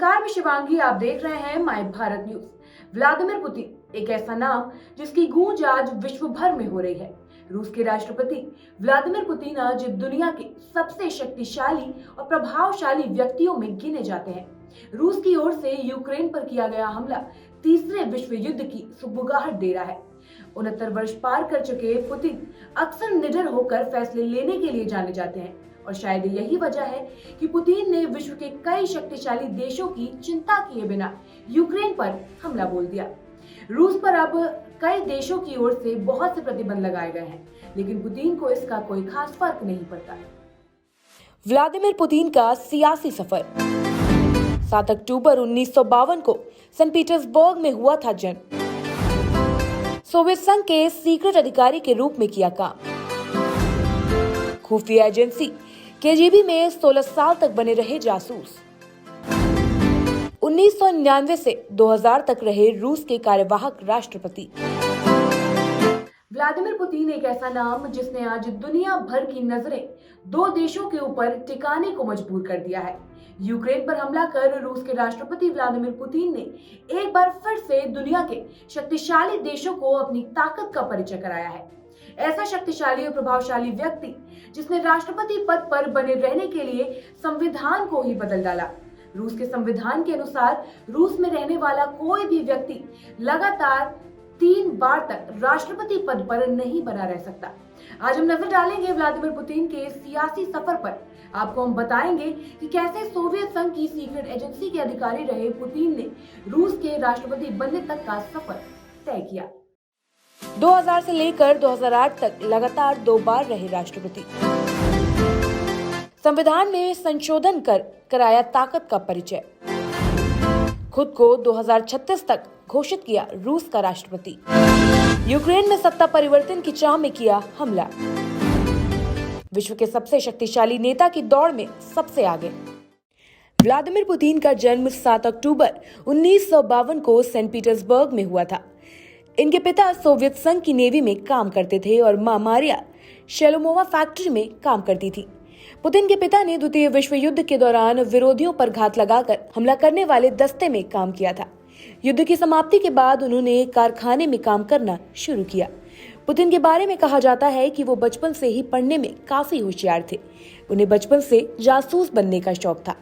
नमस्कार, मैं शिवांगी। आप देख रहे हैं my Bharat news. Vladimir Putin एक ऐसा नाम जिसकी गूंज आज विश्व भर में हो रही है। रूस के राष्ट्रपति व्लादिमीर पुतिन आज दुनिया के सबसे शक्तिशाली और प्रभावशाली व्यक्तियों में गिने जाते हैं। रूस की ओर से यूक्रेन पर किया गया हमला तीसरे विश्व युद्ध की सुगबुगाहट दे रहा है। 69 वर्ष पार कर चुके पुतिन अक्सर निडर होकर फैसले लेने के लिए जाने जाते हैं और शायद यही वजह है कि पुतिन ने विश्व के कई शक्तिशाली देशों की चिंता किए बिना यूक्रेन पर हमला बोल दिया। रूस पर अब कई देशों की ओर से बहुत से प्रतिबंध लगाए गए हैं, लेकिन पुतिन को इसका कोई खास फर्क नहीं पड़ता। व्लादिमीर पुतिन का सियासी सफर। 7 अक्टूबर 1952 को सेंट पीटर्सबर्ग में हुआ था जन्म। सोवियत संघ के सीक्रेट अधिकारी के रूप में किया काम। खुफिया एजेंसी केजीबी में 16 साल तक बने रहे जासूस। 1999 से 2000 तक रहे रूस के कार्यवाहक राष्ट्रपति। व्लादिमीर पुतिन एक ऐसा नाम जिसने आज दुनिया भर की नजरें दो देशों के ऊपर टिकाने को मजबूर कर दिया है। यूक्रेन पर हमला कर रूस के राष्ट्रपति व्लादिमीर पुतिन ने एक बार फिर से दुनिया के शक्तिशाली देशों को अपनी ताकत का परिचय कराया है। ऐसा शक्तिशाली और प्रभावशाली व्यक्ति जिसने राष्ट्रपति पद पर बने रहने के लिए संविधान को ही बदल डाला। रूस के संविधान के अनुसार रूस में रहने वाला कोई भी व्यक्ति लगातार 3 बार तक राष्ट्रपति पद पर नहीं बना रह सकता। आज हम नजर डालेंगे व्लादिमीर पुतिन के सियासी सफर पर। आपको हम बताएंगे कि कैसे सोवियत संघ की सीक्रेट एजेंसी के अधिकारी रहे पुतिन ने रूस के राष्ट्रपति बनने तक का सफर तय किया। 2000 से लेकर 2008 तक लगातार 2 बार रहे राष्ट्रपति। संविधान में संशोधन कर कराया ताकत का परिचय। खुद को 2036 तक घोषित किया रूस का राष्ट्रपति। यूक्रेन में सत्ता परिवर्तन की चाह में किया हमला। विश्व के सबसे शक्तिशाली नेता की दौड़ में सबसे आगे। व्लादिमीर पुतिन का जन्म 7 अक्टूबर 1952 को सेंट पीटर्सबर्ग में हुआ था। इनके पिता सोवियत संघ की नेवी में काम करते थे और मां मारिया शेलोमोवा फैक्ट्री में काम करती थी। पुतिन के पिता ने द्वितीय विश्व युद्ध के दौरान विरोधियों पर घात लगाकर हमला करने वाले दस्ते में काम किया था। युद्ध की समाप्ति के बाद उन्होंने कारखाने में काम करना शुरू किया। पुतिन के बारे में कहा जाता है कि वो बचपन से ही पढ़ने में काफी होशियार थे। उन्हें बचपन से जासूस बनने का शौक था,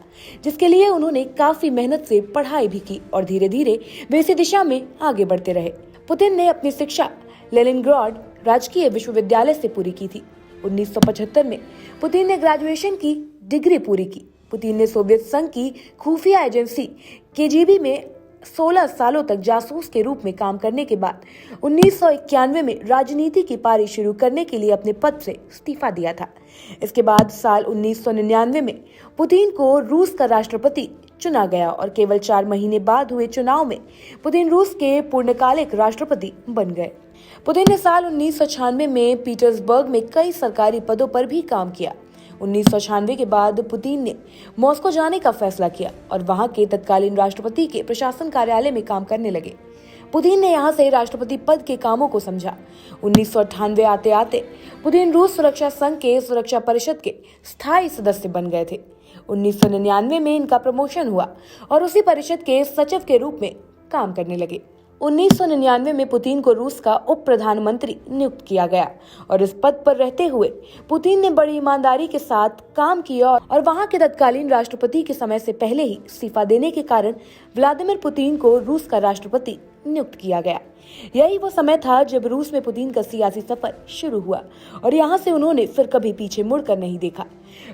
जिसके लिए उन्होंने काफी मेहनत से पढ़ाई भी की और धीरे धीरे वे इसी दिशा में आगे बढ़ते रहे। पुतिन ने अपनी शिक्षा लेनिनग्राड राजकीय विश्वविद्यालय से पूरी की थी। 1975 में पुतिन ने ग्रेजुएशन की डिग्री पूरी की। पुतिन ने सोवियत संघ की खुफिया एजेंसी केजीबी में 16 सालों तक जासूस के रूप में काम करने के बाद 1991 में राजनीति की पारी शुरू करने के लिए अपने पद से इस्तीफा दिया था। इसके बाद साल 1999 में पुतिन को रूस का राष्ट्रपति चुना गया और केवल 4 महीने बाद हुए चुनाव में पुतिन रूस के पूर्णकालिक राष्ट्रपति बन गए। पुतिन ने साल 1996 में पीटर्सबर्ग में कई सरकारी पदों पर भी काम किया। 1996 के बाद पुतिन ने मॉस्को जाने का फैसला किया और वहां के तत्कालीन राष्ट्रपति के प्रशासन कार्यालय में काम करने लगे। पुतिन ने यहां से राष्ट्रपति पद के कामों को समझा। 1998 आते आते पुतिन रूस सुरक्षा संघ के सुरक्षा परिषद के स्थायी सदस्य बन गए थे। 1999 में इनका प्रमोशन हुआ और उसी परिषद के सचिव के रूप में काम करने लगे। 1999 में पुतिन को रूस का उप प्रधानमंत्री नियुक्त किया गया और इस पद पर रहते हुए पुतिन ने बड़ी ईमानदारी के साथ काम किया और वहां के तत्कालीन राष्ट्रपति के समय से पहले ही इस्तीफा देने के कारण व्लादिमीर पुतिन को रूस का राष्ट्रपति नियुक्त किया गया। यही वो समय था जब रूस में पुतिन का सियासी सफर शुरू हुआ और यहाँ से उन्होंने फिर कभी पीछे मुड़कर नहीं देखा।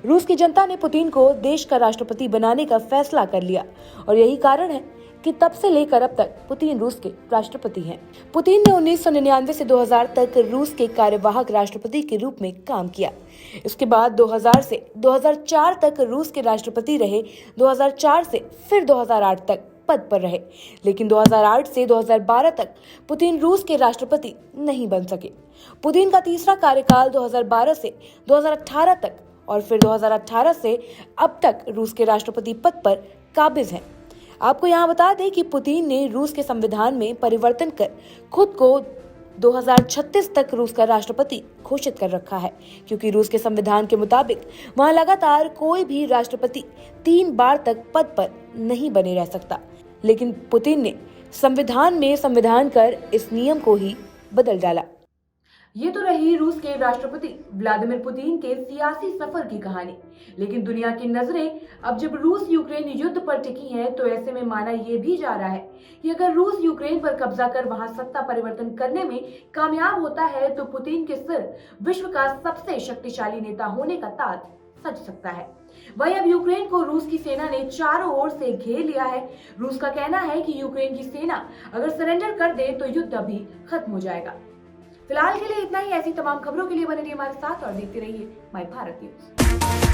रूस की जनता ने पुतिन को देश का राष्ट्रपति बनाने का फैसला कर लिया और यही कारण है कि तब से लेकर अब तक पुतिन रूस के राष्ट्रपति हैं। पुतिन ने 1999 से 2000 तक रूस के कार्यवाहक राष्ट्रपति के रूप में काम किया। इसके बाद 2000 से 2004 तक रूस के राष्ट्रपति रहे। 2004 से फिर 2008 तक पद पर रहे, लेकिन 2008 से 2012 तक पुतिन रूस के राष्ट्रपति नहीं बन सके। पुतिन का तीसरा कार्यकाल 2012 से 2018 तक और फिर 2018 से अब तक रूस के राष्ट्रपति पद पर काबिज हैं। आपको यहाँ बता दें कि पुतिन ने रूस के संविधान में परिवर्तन कर खुद को 2036 तक रूस का राष्ट्रपति घोषित कर रखा है, क्योंकि रूस के संविधान के मुताबिक वहां लगातार कोई भी राष्ट्रपति 3 बार तक पद पर नहीं बने रह सकता। लेकिन पुतिन ने संविधान कर इस नियम को ही बदल डाला। ये तो रही रूस के राष्ट्रपति व्लादिमीर पुतिन के सियासी सफर की कहानी। लेकिन दुनिया की नजरें अब जब रूस यूक्रेन युद्ध पर टिकी हैं, तो ऐसे में माना यह भी जा रहा है कि अगर रूस यूक्रेन पर कब्जा कर वहां सत्ता परिवर्तन करने में कामयाब होता है, तो पुतिन के सिर विश्व का सबसे शक्तिशाली नेता होने का ताज सज सकता है। वहीं अब यूक्रेन को रूस की सेना ने चारों ओर से घेर लिया है। रूस का कहना है कि यूक्रेन की सेना अगर सरेंडर कर दे तो युद्ध अभी खत्म हो जाएगा। फिलहाल के लिए इतना ही। ऐसी तमाम खबरों के लिए बने रहिए हमारे साथ और देखते रहिए माय भारत न्यूज।